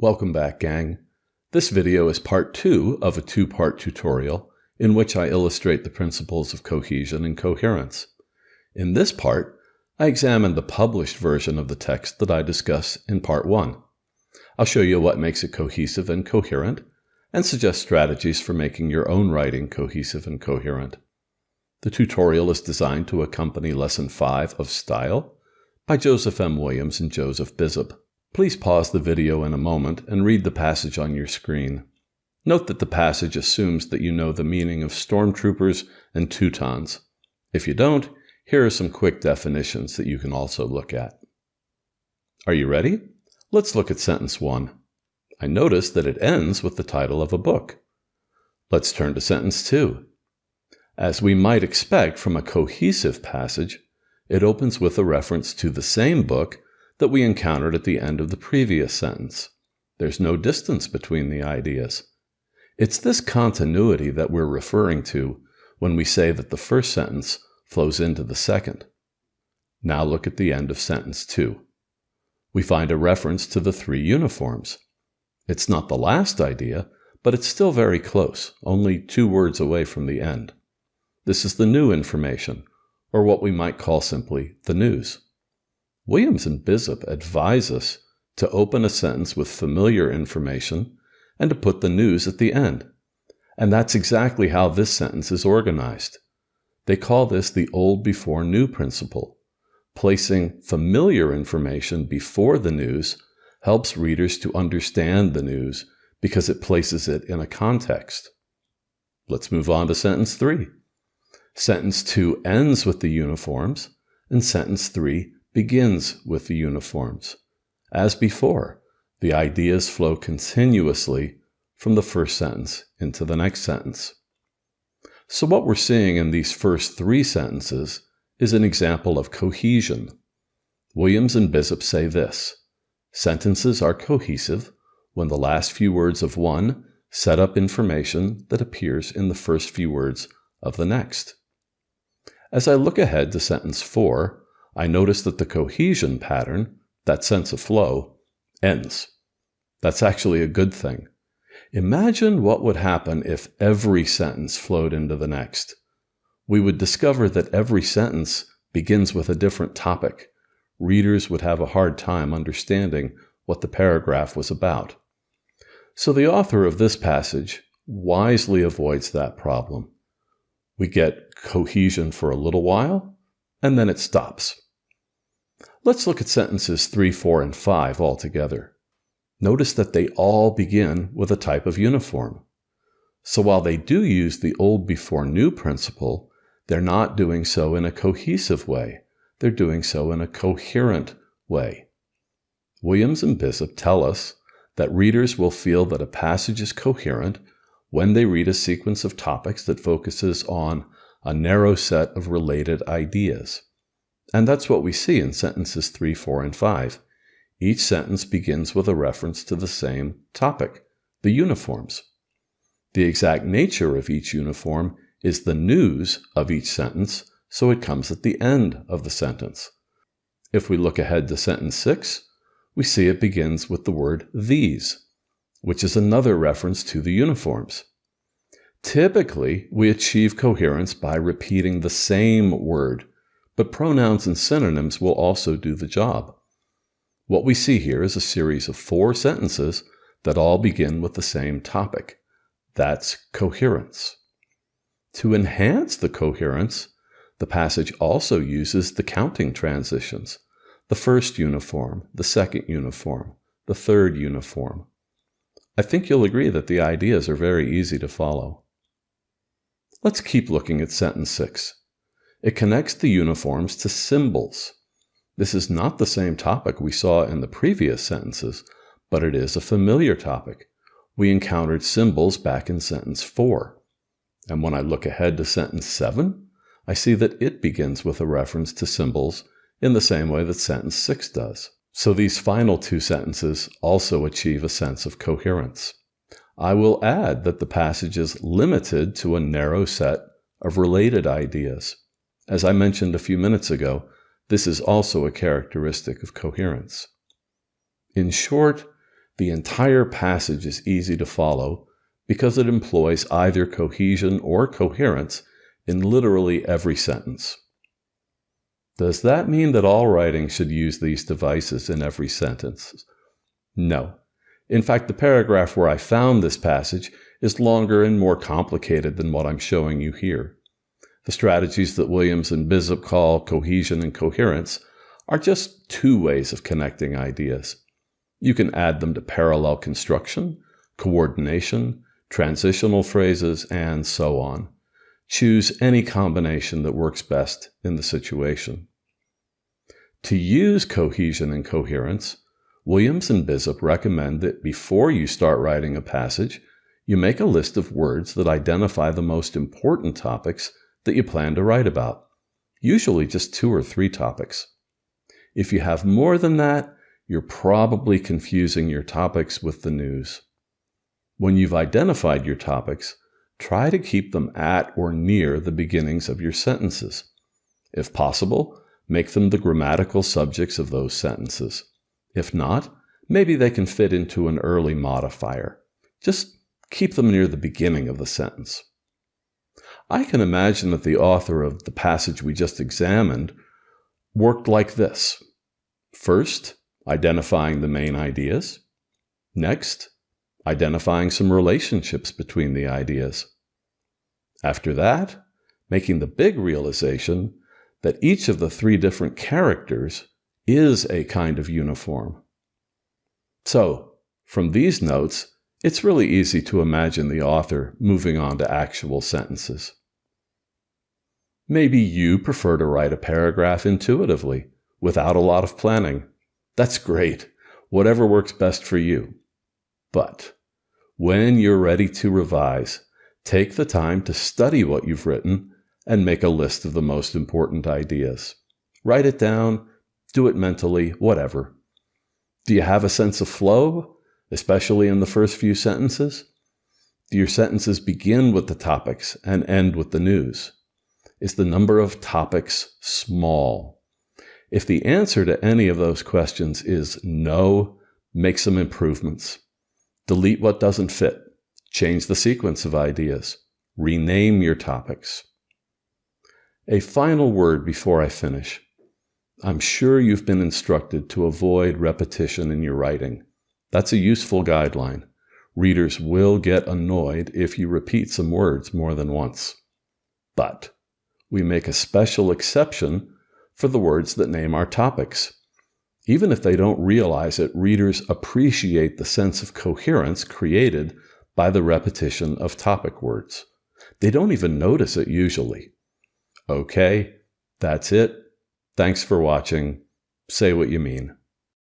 Welcome back, gang. This video is part 2 of a 2-part tutorial in which I illustrate the principles of cohesion and coherence. In this part, I examine the published version of the text that I discuss in part 1. I'll show you what makes it cohesive and coherent, and suggest strategies for making your own writing cohesive and coherent. The tutorial is designed to accompany Lesson 5 of Style by Joseph M. Williams and Joseph Bissop. Please pause the video in a moment and read the passage on your screen. Note that the passage assumes that you know the meaning of stormtroopers and Teutons. If you don't, here are some quick definitions that you can also look at. Are you ready? Let's look at sentence 1. I notice that it ends with the title of a book. Let's turn to sentence 2. As we might expect from a cohesive passage, it opens with a reference to the same book that we encountered at the end of the previous sentence. There's no distance between the ideas. It's this continuity that we're referring to when we say that the first sentence flows into the second. Now look at the end of sentence 2. We find a reference to the 3 uniforms. It's not the last idea, but it's still very close, only 2 words away from the end. This is the new information, or what we might call simply the news. Williams and Bissop advise us to open a sentence with familiar information and to put the news at the end. And that's exactly how this sentence is organized. They call this the old before new principle. Placing familiar information before the news helps readers to understand the news because it places it in a context. Let's move on to sentence 3. Sentence 2 ends with the uniforms, and sentence 3 begins with the uniforms. As before, the ideas flow continuously from the first sentence into the next sentence. So what we're seeing in these first 3 sentences is an example of cohesion. Williams and Bissop say this: sentences are cohesive when the last few words of one set up information that appears in the first few words of the next. As I look ahead to sentence 4, I notice that the cohesion pattern, that sense of flow, ends. That's actually a good thing. Imagine what would happen if every sentence flowed into the next. We would discover that every sentence begins with a different topic. Readers would have a hard time understanding what the paragraph was about. So the author of this passage wisely avoids that problem. We get cohesion for a little while, and then it stops. Let's look at sentences 3, 4, and 5 all together. Notice that they all begin with a type of uniform. So while they do use the old before new principle, they're not doing so in a cohesive way. They're doing so in a coherent way. Williams and Bissop tell us that readers will feel that a passage is coherent when they read a sequence of topics that focuses on a narrow set of related ideas. And that's what we see in sentences 3, 4, and 5. Each sentence begins with a reference to the same topic, the uniforms. The exact nature of each uniform is the news of each sentence, so it comes at the end of the sentence. If we look ahead to sentence 6, we see it begins with the word these, which is another reference to the uniforms. Typically, we achieve coherence by repeating the same word, but pronouns and synonyms will also do the job. What we see here is a series of 4 sentences that all begin with the same topic. That's coherence. To enhance the coherence, the passage also uses the counting transitions: the first uniform, the second uniform, the third uniform. I think you'll agree that the ideas are very easy to follow. Let's keep looking at sentence 6. It connects the uniforms to symbols. This is not the same topic we saw in the previous sentences, but it is a familiar topic. We encountered symbols back in sentence 4. And when I look ahead to sentence 7, I see that it begins with a reference to symbols in the same way that sentence 6 does. So these final 2 sentences also achieve a sense of coherence. I will add that the passage is limited to a narrow set of related ideas. As I mentioned a few minutes ago, this is also a characteristic of coherence. In short, The entire passage is easy to follow because it employs either cohesion or coherence in literally every sentence. Does that mean that all writing should use these devices in every sentence? No. In fact, the paragraph where I found this passage is longer and more complicated than what I'm showing you here. The strategies that Williams and Bishop call cohesion and coherence are just two ways of connecting ideas. You can add them to parallel construction, coordination, transitional phrases, and so on. Choose any combination that works best in the situation. To use cohesion and coherence, Williams and Bishop recommend that before you start writing a passage, you make a list of words that identify the most important topics that you plan to write about, usually just 2 or 3 topics. If you have more than that, you're probably confusing your topics with the news. When you've identified your topics, try to keep them at or near the beginnings of your sentences. If possible, make them the grammatical subjects of those sentences. If not, maybe they can fit into an early modifier. Just keep them near the beginning of the sentence. I can imagine that the author of the passage we just examined worked like this. First, identifying the main ideas. Next, identifying some relationships between the ideas. After that, making the big realization that each of the 3 different characters is a kind of uniform. So, from these notes, it's really easy to imagine the author moving on to actual sentences. Maybe you prefer to write a paragraph intuitively, without a lot of planning. That's great. Whatever works best for you. But when you're ready to revise, take the time to study what you've written and make a list of the most important ideas. Write it down, do it mentally, whatever. Do you have a sense of flow, especially in the first few sentences? Do your sentences begin with the topics and end with the news? Is the number of topics small? If the answer to any of those questions is no, make some improvements. Delete what doesn't fit. Change the sequence of ideas. Rename your topics. A final word before I finish. I'm sure you've been instructed to avoid repetition in your writing. That's a useful guideline. Readers will get annoyed if you repeat some words more than once. But we make a special exception for the words that name our topics. Even if they don't realize it, readers appreciate the sense of coherence created by the repetition of topic words. They don't even notice it usually. Okay, that's it. Thanks for watching. Say what you mean.